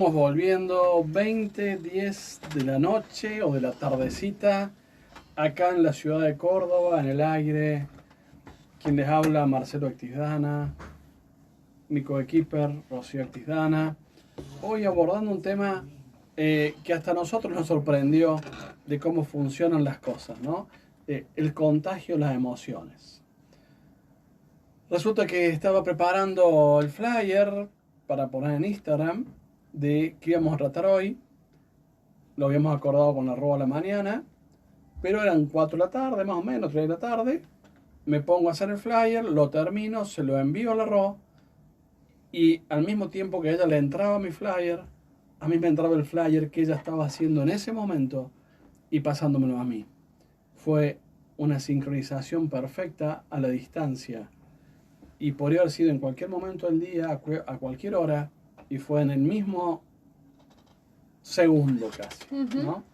Estamos volviendo 20:10 de la noche o de la tardecita, acá en la ciudad de Córdoba, en el aire. Quien les habla, Marcelo Actisdana, mi coequiper, Rocío Actisdana. Hoy abordando un tema que hasta a nosotros nos sorprendió de cómo funcionan las cosas, ¿no? El contagio de las emociones. Resulta que estaba preparando el flyer para poner en Instagram de qué íbamos a tratar hoy. Lo habíamos acordado con arroba a la mañana, pero eran 4 de la tarde, más o menos, 3 de la tarde. Me pongo a hacer el flyer, lo termino, se lo envío a la Ro, y al mismo tiempo que a ella le entraba mi flyer, a mí me entraba el flyer que ella estaba haciendo en ese momento y pasándomelo a mí. Fue una sincronización perfecta a la distancia y podría haber sido en cualquier momento del día, a cualquier hora, y fue en el mismo segundo casi, ¿no?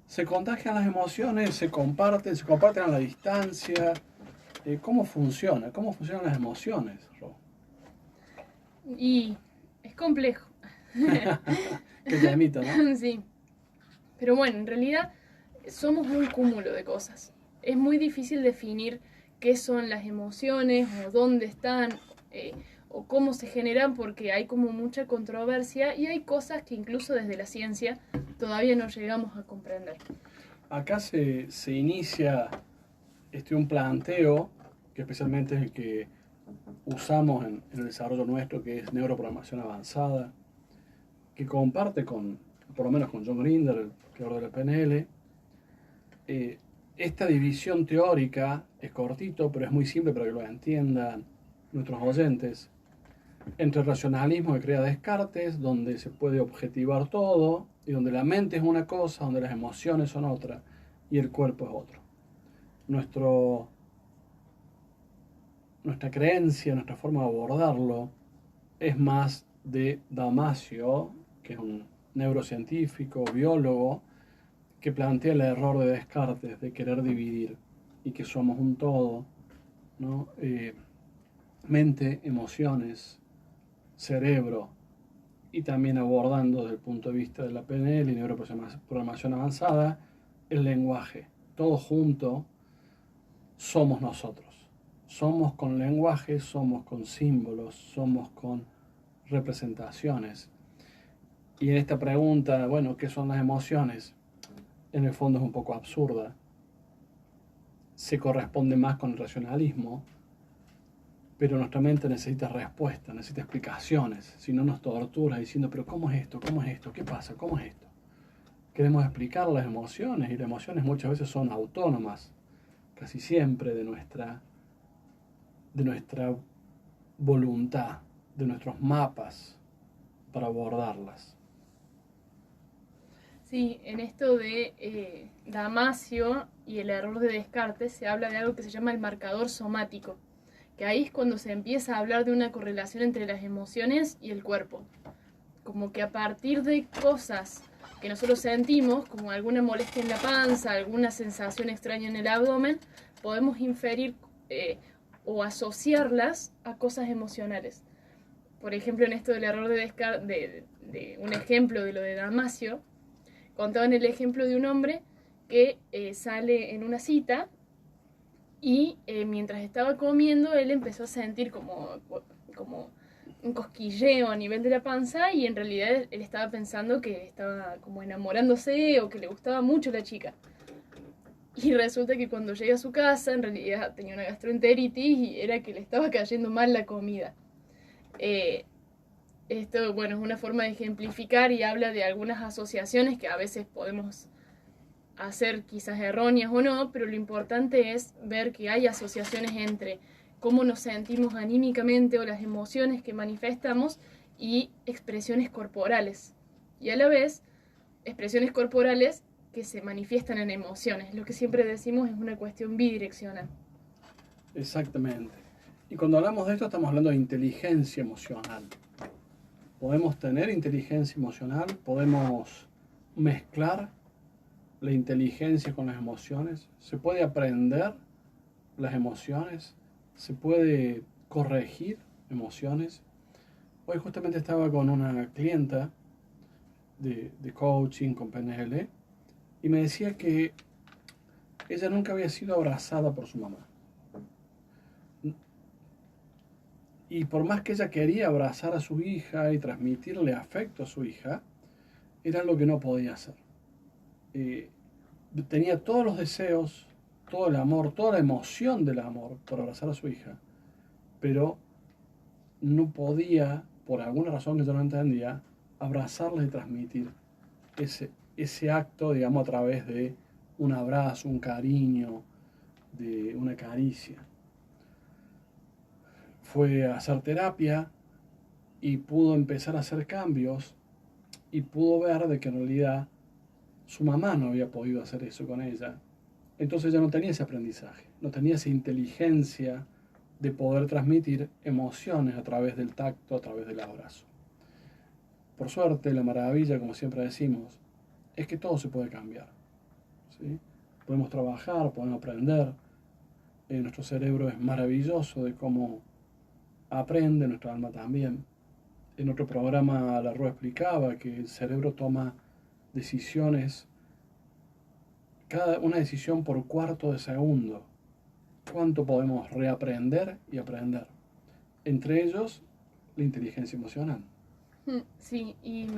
Se contagian las emociones, se comparten a la distancia. ¿Cómo funciona? ¿Cómo funcionan las emociones, Ro? Y es complejo. Que te imito, ¿no? Sí. Pero bueno, en realidad somos un cúmulo de cosas. Es muy difícil definir qué son las emociones o dónde están o cómo se generan porque hay como mucha controversia y hay cosas que incluso desde la ciencia todavía no llegamos a comprender. Acá se inicia un planteo que especialmente es el que usamos en el desarrollo nuestro, que es neuroprogramación avanzada, que comparte por lo menos con John Grinder, el creador de la PNL. Esta división teórica es cortito, pero es muy simple para que lo entiendan nuestros oyentes. Entre el racionalismo que crea Descartes, donde se puede objetivar todo, y donde la mente es una cosa, donde las emociones son otra, y el cuerpo es otro. Nuestra creencia, nuestra forma de abordarlo, es más de Damasio, que es un neurocientífico, biólogo, que plantea el error de Descartes de querer dividir y que somos un todo, ¿no? Mente, emociones, cerebro, y también abordando desde el punto de vista de la PNL y neuroprogramación avanzada, el lenguaje. Todo junto somos nosotros. Somos con lenguaje, somos con símbolos, somos con representaciones. Y en esta pregunta, bueno, ¿qué son las emociones? En el fondo es un poco absurda. Se corresponde más con el racionalismo, pero nuestra mente necesita respuestas, necesita explicaciones, si no nos tortura diciendo, pero ¿cómo es esto? ¿Cómo es esto? ¿Qué pasa? ¿Cómo es esto? Queremos explicar las emociones y las emociones muchas veces son autónomas, casi siempre de nuestra voluntad, de nuestros mapas para abordarlas. Sí, en esto de Damasio y el error de Descartes se habla de algo que se llama el marcador somático, que ahí es cuando se empieza a hablar de una correlación entre las emociones y el cuerpo. Como que a partir de cosas que nosotros sentimos, como alguna molestia en la panza, alguna sensación extraña en el abdomen, podemos inferir o asociarlas a cosas emocionales. Por ejemplo, en esto del error de Descartes, de un ejemplo de lo de Damasio, contaban el ejemplo de un hombre que sale en una cita y mientras estaba comiendo él empezó a sentir como un cosquilleo a nivel de la panza y en realidad él estaba pensando que estaba como enamorándose o que le gustaba mucho la chica. Y resulta que cuando llega a su casa en realidad tenía una gastroenteritis y era que le estaba cayendo mal la comida. Esto, bueno, es una forma de ejemplificar y habla de algunas asociaciones que a veces podemos hacer quizás erróneas o no, pero lo importante es ver que hay asociaciones entre cómo nos sentimos anímicamente o las emociones que manifestamos y expresiones corporales. Y a la vez, expresiones corporales que se manifiestan en emociones. Lo que siempre decimos es una cuestión bidireccional. Exactamente. Y cuando hablamos de esto estamos hablando de inteligencia emocional. Podemos tener inteligencia emocional, podemos mezclar la inteligencia con las emociones, se puede aprender las emociones, se puede corregir emociones. Hoy justamente estaba con una clienta de coaching con PNL, y me decía que ella nunca había sido abrazada por su mamá. Y por más que ella quería abrazar a su hija y transmitirle afecto a su hija, era lo que no podía hacer. Tenía todos los deseos, todo el amor, toda la emoción del amor por abrazar a su hija, pero no podía, por alguna razón que yo no entendía, abrazarla y transmitir ese acto, digamos, a través de un abrazo, un cariño, de una caricia. Fue a hacer terapia y pudo empezar a hacer cambios y pudo ver de que en realidad su mamá no había podido hacer eso con ella. Entonces ella no tenía ese aprendizaje, no tenía esa inteligencia de poder transmitir emociones a través del tacto, a través del abrazo. Por suerte, la maravilla, como siempre decimos, es que todo se puede cambiar, ¿sí? Podemos trabajar, podemos aprender. Nuestro cerebro es maravilloso de cómo aprende, nuestra alma también. En otro programa la Rúa explicaba que el cerebro toma decisiones, una decisión por cuarto de segundo. ¿Cuánto podemos reaprender y aprender? Entre ellos, la inteligencia emocional. Sí, y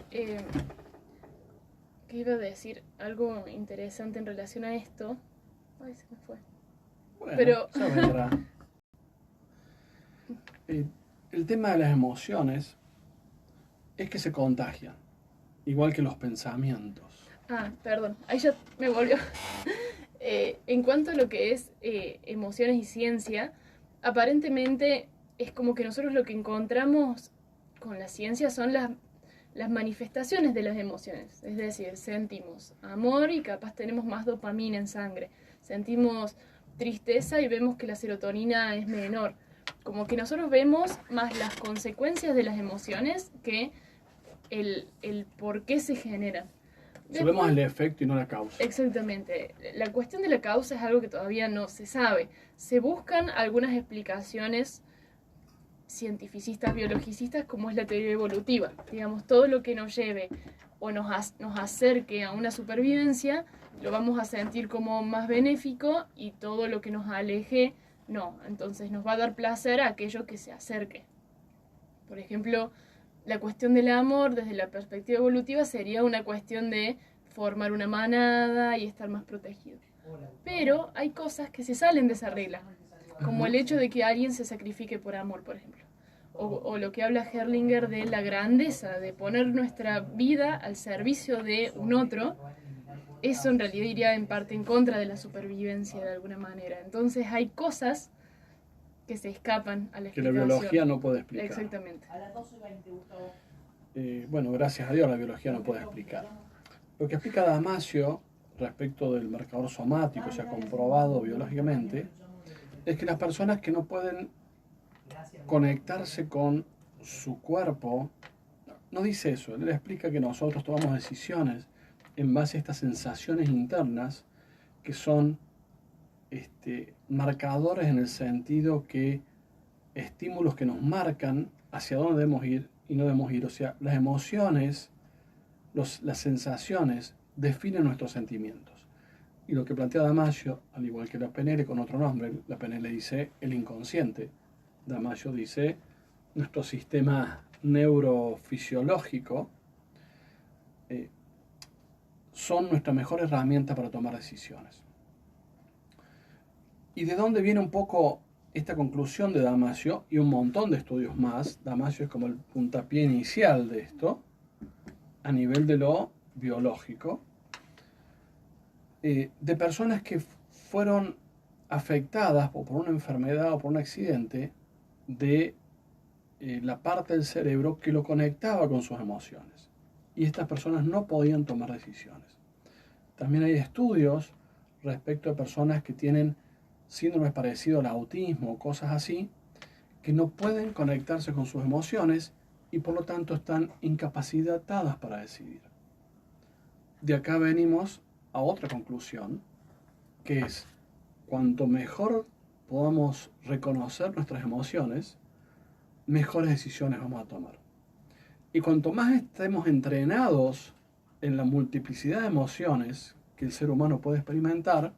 ¿qué iba a decir? Algo interesante en relación a esto. Ay, se me fue. Bueno, pero ya vendrá. El tema de las emociones es que se contagian, igual que los pensamientos. Perdón, ahí ya me volvió. En cuanto a lo que es emociones y ciencia, aparentemente es como que nosotros lo que encontramos con la ciencia son las manifestaciones de las emociones. Es decir, sentimos amor y capaz tenemos más dopamina en sangre. Sentimos tristeza y vemos que la serotonina es menor. Como que nosotros vemos más las consecuencias de las emociones que el por qué se generan. Vemos el efecto y no la causa. Exactamente. La cuestión de la causa es algo que todavía no se sabe. Se buscan algunas explicaciones cientificistas, biologicistas, como es la teoría evolutiva. Digamos, todo lo que nos lleve o nos acerque a una supervivencia, lo vamos a sentir como más benéfico, y todo lo que nos aleje, no. Entonces nos va a dar placer a aquello que se acerque. Por ejemplo, la cuestión del amor desde la perspectiva evolutiva sería una cuestión de formar una manada y estar más protegido. Pero hay cosas que se salen de esa regla, como el hecho de que alguien se sacrifique por amor, por ejemplo. O lo que habla Herlinger de la grandeza, de poner nuestra vida al servicio de un otro. Eso en realidad iría en parte en contra de la supervivencia de alguna manera. Entonces hay cosas que se escapan a la que la explicación. biología no puede explicar. Exactamente. Bueno, gracias a Dios la biología no puede explicar. Lo que explica Damasio respecto del marcador somático, se ha comprobado biológicamente, es que las personas que no pueden conectarse con su cuerpo, no dice eso, él explica que nosotros tomamos decisiones en base a estas sensaciones internas que son marcadores en el sentido que estímulos que nos marcan hacia dónde debemos ir y no debemos ir. O sea, las emociones, las sensaciones definen nuestros sentimientos. Y lo que plantea Damasio, al igual que la PNL con otro nombre, la PNL dice el inconsciente, Damasio dice nuestro sistema neurofisiológico, son nuestra mejor herramienta para tomar decisiones. ¿Y de dónde viene un poco esta conclusión de Damasio y un montón de estudios más? Damasio es como el puntapié inicial de esto, a nivel de lo biológico, de personas que fueron afectadas o por una enfermedad o por un accidente de la parte del cerebro que lo conectaba con sus emociones. Y estas personas no podían tomar decisiones. También hay estudios respecto a personas que tienen síndromes parecidos al autismo, cosas así, que no pueden conectarse con sus emociones y por lo tanto están incapacitadas para decidir. De acá venimos a otra conclusión, que es cuanto mejor podamos reconocer nuestras emociones, mejores decisiones vamos a tomar. Y cuanto más estemos entrenados en la multiplicidad de emociones que el ser humano puede experimentar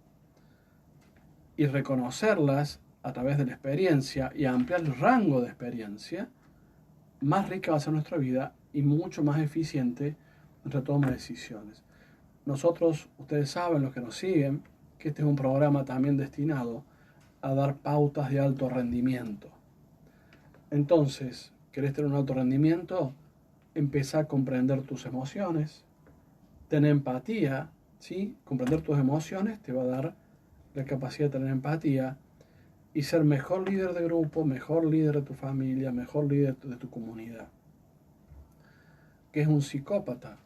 y reconocerlas a través de la experiencia y ampliar el rango de experiencia, más rica va a ser nuestra vida y mucho más eficiente nuestra toma de decisiones. Nosotros, ustedes saben, los que nos siguen, que este es un programa también destinado a dar pautas de alto rendimiento. Entonces, ¿querés tener un alto rendimiento? Empezá a comprender tus emociones, tener empatía, ¿sí? Comprender tus emociones te va a dar la capacidad de tener empatía y ser mejor líder de grupo, mejor líder de tu familia, mejor líder de tu comunidad. ¿Qué es un psicópata?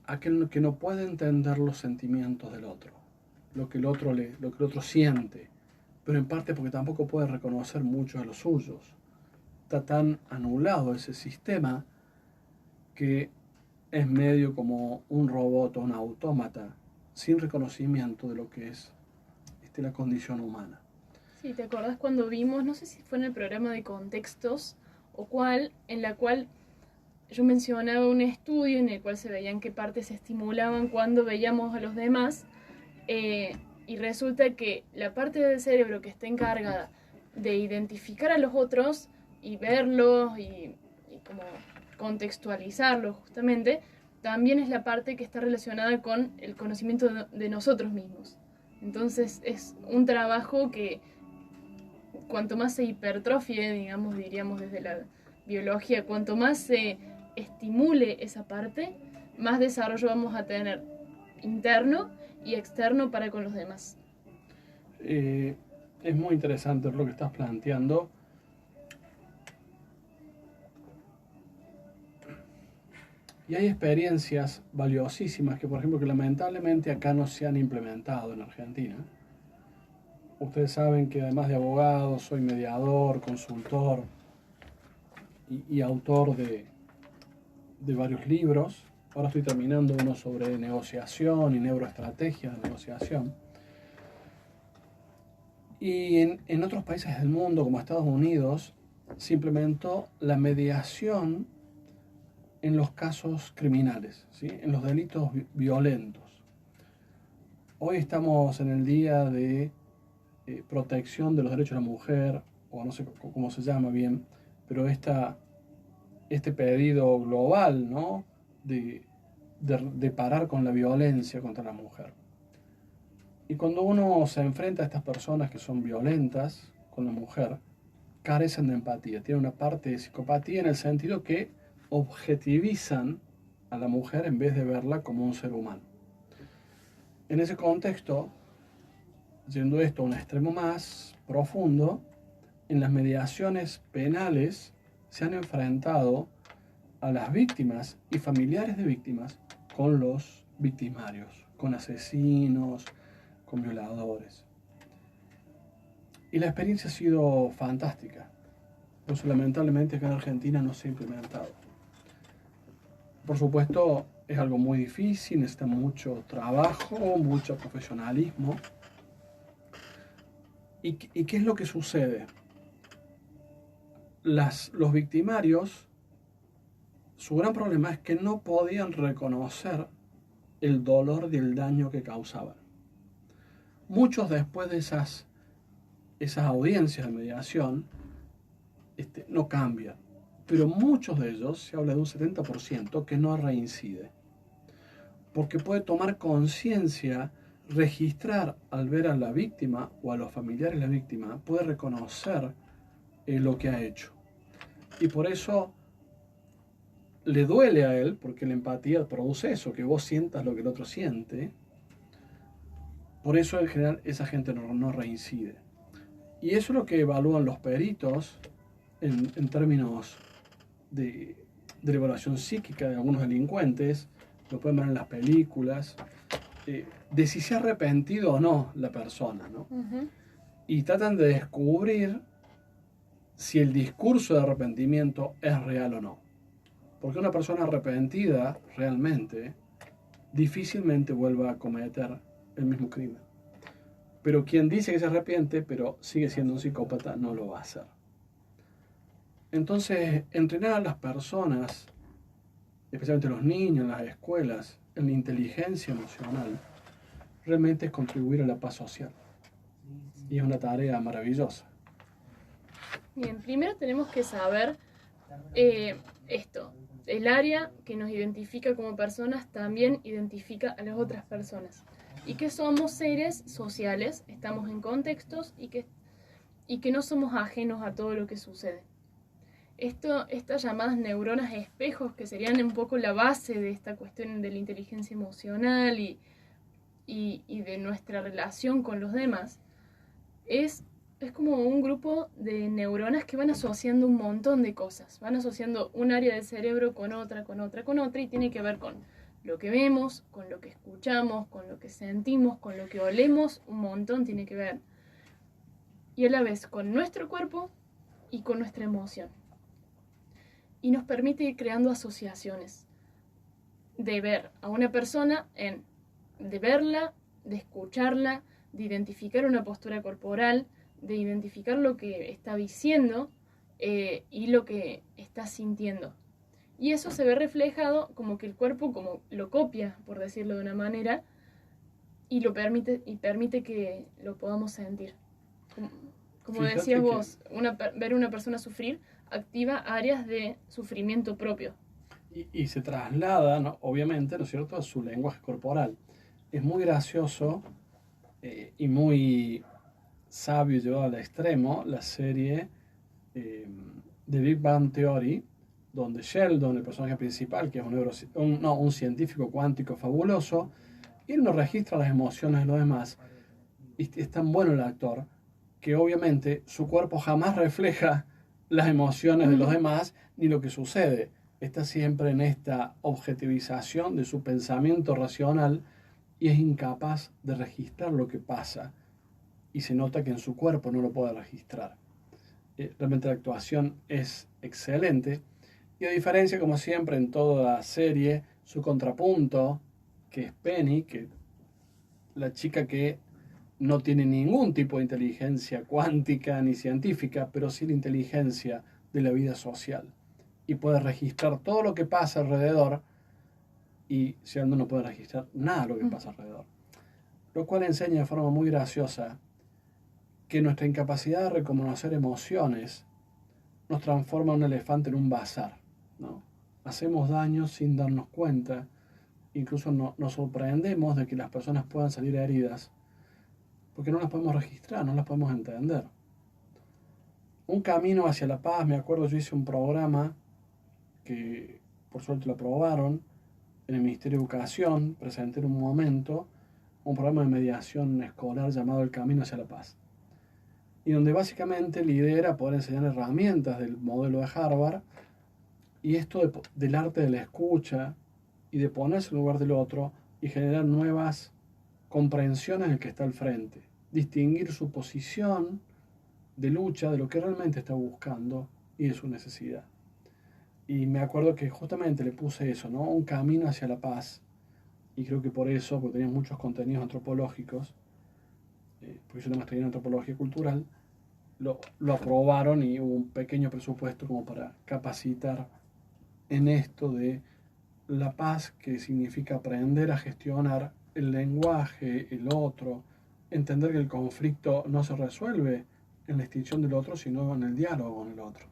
Aquel que no puede entender los sentimientos del otro, lo que el otro siente, pero en parte porque tampoco puede reconocer muchos de los suyos. Está tan anulado ese sistema que es medio como un robot o un autómata sin reconocimiento de lo que es la condición humana. Sí, ¿te acordás cuando vimos, no sé si fue en el programa de Contextos o cuál, en la cual yo mencionaba un estudio en el cual se veían qué partes se estimulaban cuando veíamos a los demás, y resulta que la parte del cerebro que está encargada de identificar a los otros y verlos y como contextualizarlos justamente, también es la parte que está relacionada con el conocimiento de nosotros mismos. Entonces es un trabajo que cuanto más se hipertrofie, digamos, diríamos desde la biología, cuanto más se estimule esa parte, más desarrollo vamos a tener interno y externo para con los demás. Es muy interesante lo que estás planteando. Y hay experiencias valiosísimas que, por ejemplo, que lamentablemente acá no se han implementado en Argentina. Ustedes saben que además de abogado, soy mediador, consultor y autor de varios libros. Ahora estoy terminando uno sobre negociación y neuroestrategia de negociación. Y en otros países del mundo, como Estados Unidos, se implementó la mediación en los casos criminales, ¿sí? En los delitos violentos. Hoy estamos en el día de protección de los derechos de la mujer, o no sé cómo se llama bien, pero este pedido global, ¿no? de parar con la violencia contra la mujer. Y cuando uno se enfrenta a estas personas que son violentas con la mujer, carecen de empatía, tienen una parte de psicopatía en el sentido que objetivizan a la mujer en vez de verla como un ser humano. En ese contexto, yendo esto a un extremo más profundo, en las mediaciones penales se han enfrentado a las víctimas y familiares de víctimas con los victimarios, con asesinos, con violadores. Y la experiencia ha sido fantástica. Por eso lamentablemente acá en Argentina no se ha implementado. Por supuesto es algo muy difícil, necesita mucho trabajo, mucho profesionalismo. ¿Y qué es lo que sucede? Los victimarios, su gran problema es que no podían reconocer el dolor y el daño que causaban. Muchos después de esas audiencias de mediación no cambian, pero muchos de ellos, se habla de un 70% que no reincide, porque puede tomar conciencia, registrar al ver a la víctima o a los familiares de la víctima, puede reconocer lo que ha hecho. Y por eso le duele a él, porque la empatía produce eso, que vos sientas lo que el otro siente. Por eso en general esa gente no reincide. Y eso es lo que evalúan los peritos en términos de la evaluación psíquica de algunos delincuentes, lo pueden ver en las películas, de si se ha arrepentido o no la persona, ¿no? Uh-huh. Y tratan de descubrir si el discurso de arrepentimiento es real o no. Porque una persona arrepentida realmente difícilmente vuelva a cometer el mismo crimen. Pero quien dice que se arrepiente, pero sigue siendo un psicópata, no lo va a hacer. Entonces, entrenar a las personas especialmente los niños en las escuelas, en la inteligencia emocional, realmente es contribuir a la paz social. Y es una tarea maravillosa. Bien, primero tenemos que saber esto. El área que nos identifica como personas también identifica a las otras personas. Y que somos seres sociales, estamos en contextos y que no somos ajenos a todo lo que sucede. Estas llamadas neuronas espejos, que serían un poco la base de esta cuestión de la inteligencia emocional y de nuestra relación con los demás, es como un grupo de neuronas que van asociando un montón de cosas. Van asociando un área del cerebro con otra, y tiene que ver con lo que vemos, con lo que escuchamos, con lo que sentimos, con lo que olemos, un montón tiene que ver. Y a la vez con nuestro cuerpo y con nuestra emoción. Y nos permite ir creando asociaciones de ver a una persona, de verla, de escucharla, de identificar una postura corporal, de identificar lo que está diciendo y lo que está sintiendo. Y eso se ve reflejado como que el cuerpo como lo copia, por decirlo de una manera, y permite que lo podamos sentir. Como decías vos, ver una persona sufrir activa áreas de sufrimiento propio. Y se traslada, ¿no? Obviamente, ¿no es cierto?, a su lenguaje corporal. Es muy gracioso y muy sabio llevado al extremo la serie de Big Bang Theory, donde Sheldon, el personaje principal, que es un científico cuántico fabuloso, él no registra las emociones de los demás. Y es tan bueno el actor que obviamente su cuerpo jamás refleja las emociones de los demás ni lo que sucede. Está siempre en esta objetivización de su pensamiento racional y es incapaz de registrar lo que pasa. Y se nota que en su cuerpo no lo puede registrar. Realmente la actuación es excelente. Y a diferencia, como siempre, en toda la serie, su contrapunto, que es Penny, que la chica que no tiene ningún tipo de inteligencia cuántica ni científica, pero sí la inteligencia de la vida social. Y puede registrar todo lo que pasa alrededor y Sheldon no puede registrar nada de lo que pasa alrededor. Lo cual enseña de forma muy graciosa que nuestra incapacidad de reconocer emociones nos transforma a un elefante en un bazar, ¿no? Hacemos daño sin darnos cuenta, incluso nos sorprendemos de que las personas puedan salir heridas, porque no las podemos registrar, no las podemos entender. Un camino hacia la paz, me acuerdo, yo hice un programa que por suerte lo aprobaron en el Ministerio de Educación, presenté en un momento un programa de mediación escolar llamado El Camino hacia la Paz, y donde básicamente la idea era poder enseñar herramientas del modelo de Harvard y esto del arte de la escucha y de ponerse en el lugar del otro y generar nuevas comprensiones del que está al frente, distinguir su posición de lucha de lo que realmente está buscando y de su necesidad. Y me acuerdo que justamente le puse eso, ¿no? Un camino hacia la paz. Y creo que por eso, porque tenía muchos contenidos antropológicos, porque yo también estoy en antropología cultural, lo aprobaron y hubo un pequeño presupuesto como para capacitar en esto de la paz, que significa aprender a gestionar el lenguaje, el otro, entender que el conflicto no se resuelve en la extinción del otro, sino en el diálogo con el otro.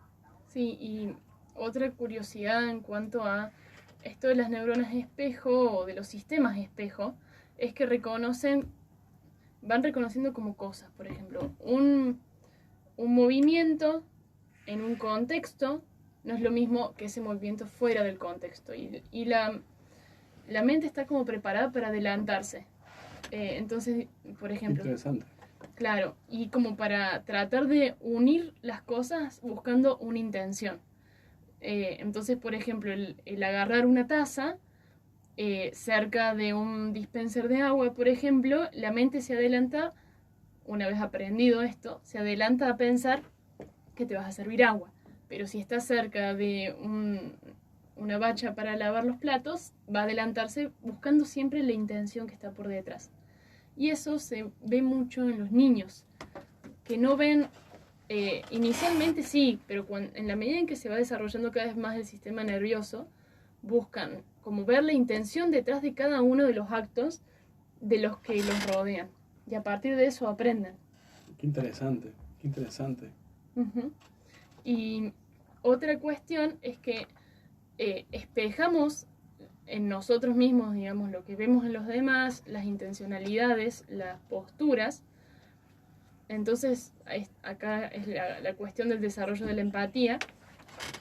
Sí, y otra curiosidad en cuanto a esto de las neuronas espejo o de los sistemas espejo, es que van reconociendo como cosas. Por ejemplo, un movimiento en un contexto no es lo mismo que ese movimiento fuera del contexto. Y la mente está como preparada para adelantarse. Entonces, por ejemplo... Interesante. Claro, y como para tratar de unir las cosas buscando una intención. Entonces, por ejemplo, el agarrar una taza cerca de un dispenser de agua, por ejemplo, la mente se adelanta, una vez aprendido esto, se adelanta a pensar que te vas a servir agua. Pero si está cerca de una bacha para lavar los platos, va a adelantarse buscando siempre la intención que está por detrás. Y eso se ve mucho en los niños, que no ven, inicialmente sí, pero en la medida en que se va desarrollando cada vez más el sistema nervioso, buscan como ver la intención detrás de cada uno de los actos de los que los rodean. Y a partir de eso aprenden. Qué interesante, qué interesante. Uh-huh. Y otra cuestión es que espejamos en nosotros mismos, digamos, lo que vemos en los demás, las intencionalidades, las posturas. Entonces, acá es la cuestión del desarrollo de la empatía.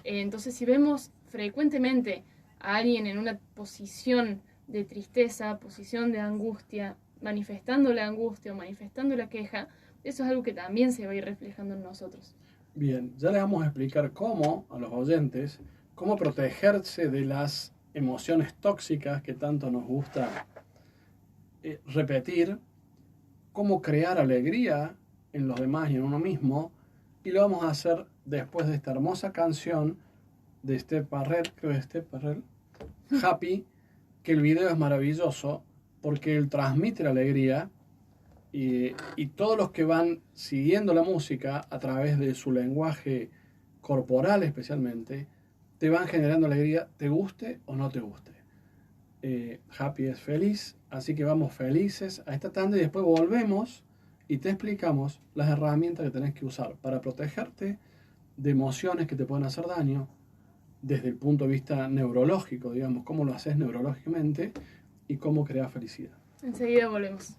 Entonces, si vemos frecuentemente a alguien en una posición de tristeza, posición de angustia, manifestando la angustia o manifestando la queja, eso es algo que también se va a ir reflejando en nosotros. Bien, ya les vamos a explicar cómo, a los oyentes, cómo protegerse de las emociones tóxicas que tanto nos gusta repetir, cómo crear alegría en los demás y en uno mismo, y lo vamos a hacer después de esta hermosa canción de Step Parrell, creo que es Step Parrell, Happy, que el video es maravilloso porque él transmite la alegría y todos los que van siguiendo la música a través de su lenguaje corporal especialmente, te van generando alegría, te guste o no te guste. Happy es feliz, así que vamos felices a esta tanda y después volvemos y te explicamos las herramientas que tenés que usar para protegerte de emociones que te pueden hacer daño desde el punto de vista neurológico, digamos, cómo lo haces neurológicamente y cómo crear felicidad. Enseguida volvemos.